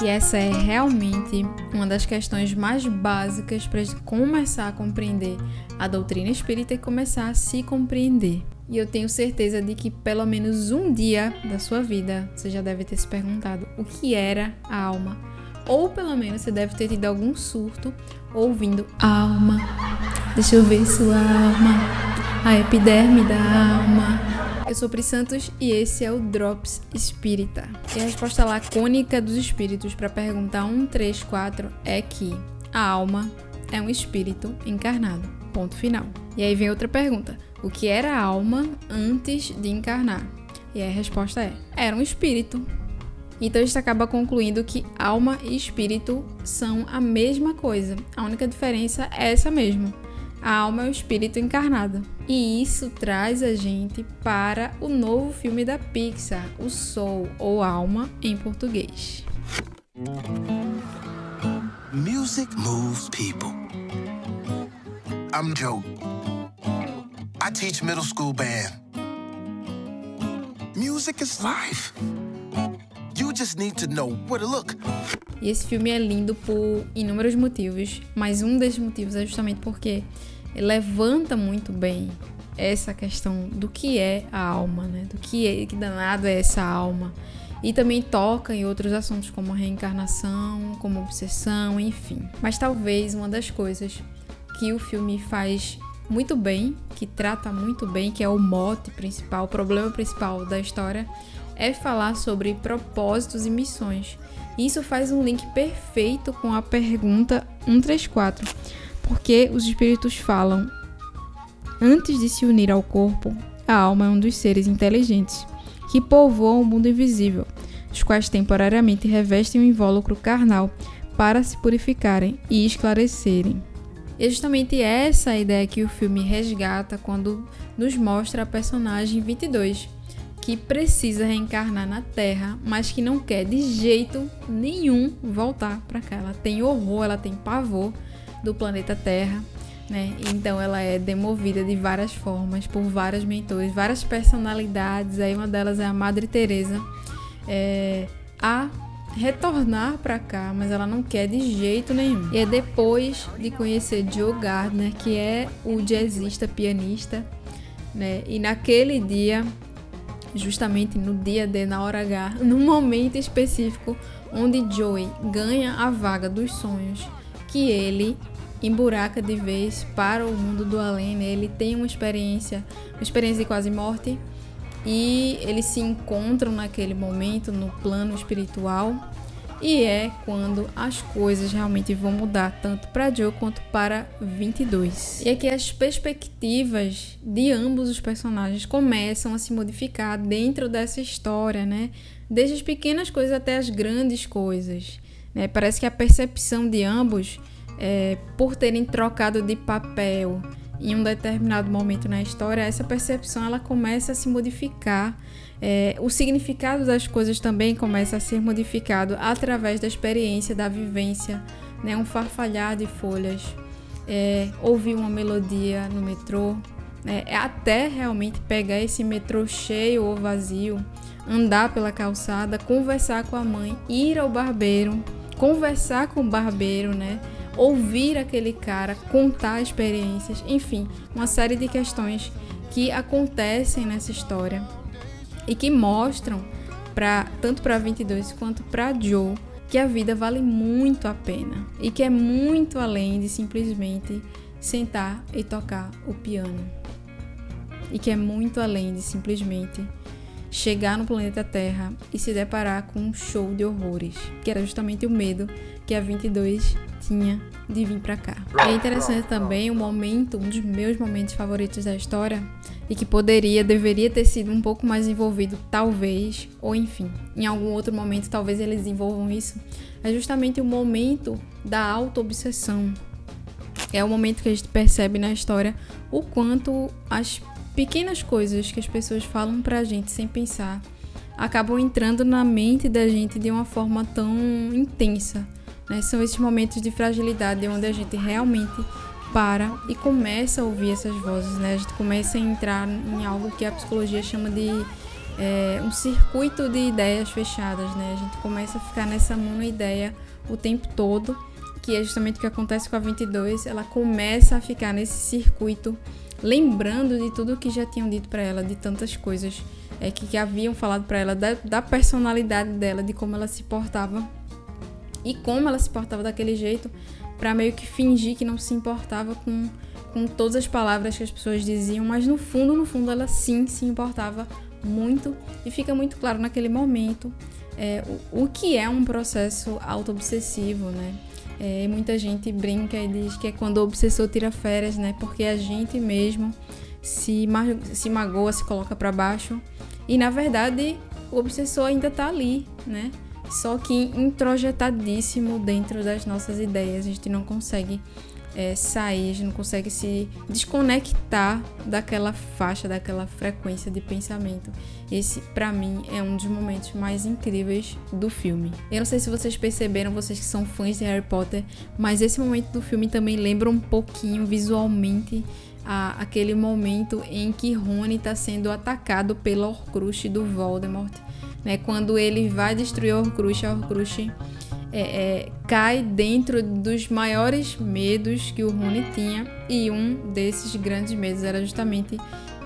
E essa é realmente uma das questões mais básicas para começar a compreender a doutrina espírita e começar a se compreender. E eu tenho certeza de que pelo menos um dia da sua vida você já deve ter se perguntado o que era a alma. Ou pelo menos você deve ter tido algum surto ouvindo alma. Deixa eu ver sua alma, a epiderme da alma. Eu sou Pri Santos e esse é o Drops Espírita. E a resposta lacônica dos espíritos para a pergunta 134 é que a alma é um espírito encarnado. Ponto final. E aí vem outra pergunta. O que era a alma antes de encarnar? E a resposta é: era um espírito. Então a gente acaba concluindo que alma e espírito são a mesma coisa. A única diferença é essa mesmo. A alma é o espírito encarnado. E isso traz a gente para o novo filme da Pixar, o Soul, ou Alma em português. Music moves people. I'm Joe. I teach middle school band. Music is life. You just need to know where to look. E esse filme é lindo por inúmeros motivos, mas um desses motivos é justamente porque levanta muito bem essa questão do que é a alma, né? Do que danado é essa alma. E também toca em outros assuntos como a reencarnação, como obsessão, enfim. Mas talvez uma das coisas que o filme faz muito bem, que trata muito bem, que é o mote principal, o problema principal da história, é falar sobre propósitos e missões. Isso faz um link perfeito com a pergunta 134, porque os espíritos falam: antes de se unir ao corpo, a alma é um dos seres inteligentes que povoam o mundo invisível, os quais temporariamente revestem o invólucro carnal para se purificarem e esclarecerem. E é justamente essa a ideia que o filme resgata quando nos mostra a personagem 22, que precisa reencarnar na Terra, mas que não quer de jeito nenhum voltar para cá. Ela tem horror, ela tem pavor do planeta Terra, né? Então ela é demovida de várias formas por vários mentores, várias personalidades. Aí uma delas é a Madre Teresa, a retornar para cá, mas ela não quer de jeito nenhum. E é depois de conhecer Joe Gardner, que é o jazzista, pianista, né? E naquele dia, justamente no dia D, na hora H, no momento específico onde Joey ganha a vaga dos sonhos, que ele emburaca de vez para o mundo do além, né? Ele tem uma experiência de quase morte e eles se encontram naquele momento no plano espiritual, e é quando as coisas realmente vão mudar, tanto para Joe quanto para 22. E aqui as perspectivas de ambos os personagens começam a se modificar dentro dessa história, né? Desde as pequenas coisas até as grandes coisas, né? Parece que a percepção de ambos, por terem trocado de papel em um determinado momento na história, essa percepção ela começa a se modificar. O significado das coisas também começa a ser modificado através da experiência, da vivência, né? Um farfalhar de folhas, ouvir uma melodia no metrô, até realmente pegar esse metrô cheio ou vazio, andar pela calçada, conversar com a mãe, ir ao barbeiro, conversar com o barbeiro, né? Ouvir aquele cara, contar experiências, enfim, uma série de questões que acontecem nessa história e que mostram, tanto para 22 quanto para Joe, que a vida vale muito a pena e que é muito além de simplesmente sentar e tocar o piano, e que é muito além de simplesmente chegar no planeta Terra e se deparar com um show de horrores, que era justamente o medo que a 22 tinha de vir pra cá. É interessante também um dos meus momentos favoritos da história, e que deveria ter sido um pouco mais envolvido, talvez, ou enfim, em algum outro momento talvez eles desenvolvam isso, é justamente o momento da auto-obsessão. É o momento que a gente percebe na história o quanto as pequenas coisas que as pessoas falam pra gente sem pensar acabam entrando na mente da gente de uma forma tão intensa, né? São esses momentos de fragilidade onde a gente realmente para e começa a ouvir essas vozes, né? A gente começa a entrar em algo que a psicologia chama de um circuito de ideias fechadas, né? A gente começa a ficar nessa monoideia o tempo todo, que é justamente o que acontece com a 22. Ela começa a ficar nesse circuito, lembrando de tudo que já tinham dito para ela, de tantas coisas que haviam falado para ela, da personalidade dela, de como ela se portava e como ela se portava daquele jeito, para meio que fingir que não se importava com todas as palavras que as pessoas diziam, mas no fundo ela sim se importava muito, e fica muito claro naquele momento o que é um processo auto-obsessivo, né? Muita gente brinca e diz que é quando o obsessor tira férias, né? Porque a gente mesmo se magoa, se coloca para baixo, e na verdade o obsessor ainda tá ali, né? Só que introjetadíssimo dentro das nossas ideias. A gente não consegue sair, a gente não consegue se desconectar daquela faixa, daquela frequência de pensamento. Esse, pra mim, é um dos momentos mais incríveis do filme. Eu não sei se vocês perceberam, vocês que são fãs de Harry Potter, mas esse momento do filme também lembra um pouquinho visualmente aquele momento em que Rony está sendo atacado pela Horcrux do Voldemort, né? Quando ele vai destruir a Horcrux cai dentro dos maiores medos que o Rony tinha, e um desses grandes medos era justamente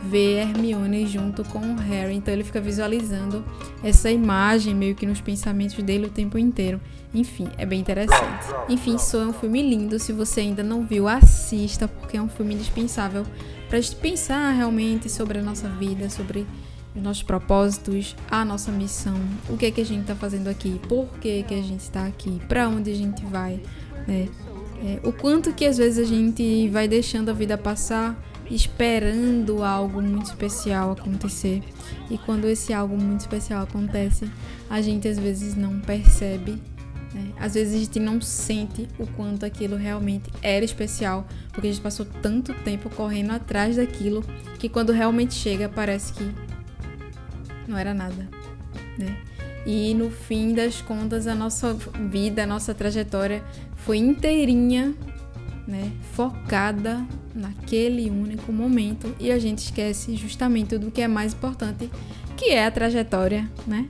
ver Hermione junto com o Harry. Então ele fica visualizando essa imagem meio que nos pensamentos dele o tempo inteiro. Enfim, é bem interessante. Enfim, Soul é um filme lindo. Se você ainda não viu, assista, porque é um filme indispensável pra gente pensar realmente sobre a nossa vida, sobre os nossos propósitos, a nossa missão, o que é que a gente tá fazendo aqui, por que que a gente tá aqui, pra onde a gente vai, né? O quanto que às vezes a gente vai deixando a vida passar esperando algo muito especial acontecer, e quando esse algo muito especial acontece, a gente às vezes não percebe, né? Às vezes a gente não sente o quanto aquilo realmente era especial, porque a gente passou tanto tempo correndo atrás daquilo, que quando realmente chega parece que não era nada, né? E no fim das contas, a nossa vida, a nossa trajetória foi inteirinha, né, focada naquele único momento, e a gente esquece justamente do que é mais importante, que é a trajetória, né?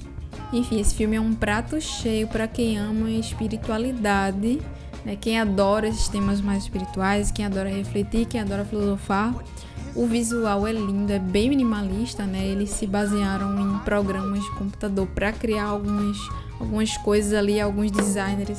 Enfim, esse filme é um prato cheio para quem ama espiritualidade, né? Quem adora esses temas mais espirituais, quem adora refletir, quem adora filosofar. O visual é lindo, é bem minimalista, né? Eles se basearam em programas de computador para criar algumas coisas ali, alguns designs,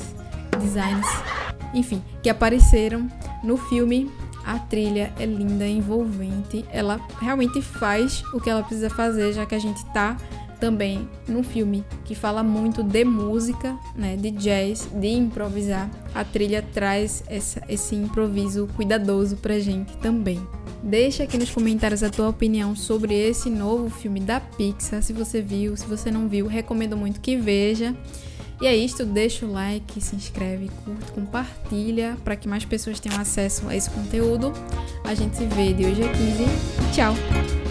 enfim, que apareceram no filme. A trilha é linda, é envolvente, ela realmente faz o que ela precisa fazer, já que a gente tá também num filme que fala muito de música, né, de jazz, de improvisar. A trilha traz esse improviso cuidadoso pra gente também. Deixa aqui nos comentários a tua opinião sobre esse novo filme da Pixar, se você viu, se você não viu, recomendo muito que veja. E é isto, deixa o like, se inscreve, curte, compartilha para que mais pessoas tenham acesso a esse conteúdo. A gente se vê de hoje a 15. Tchau!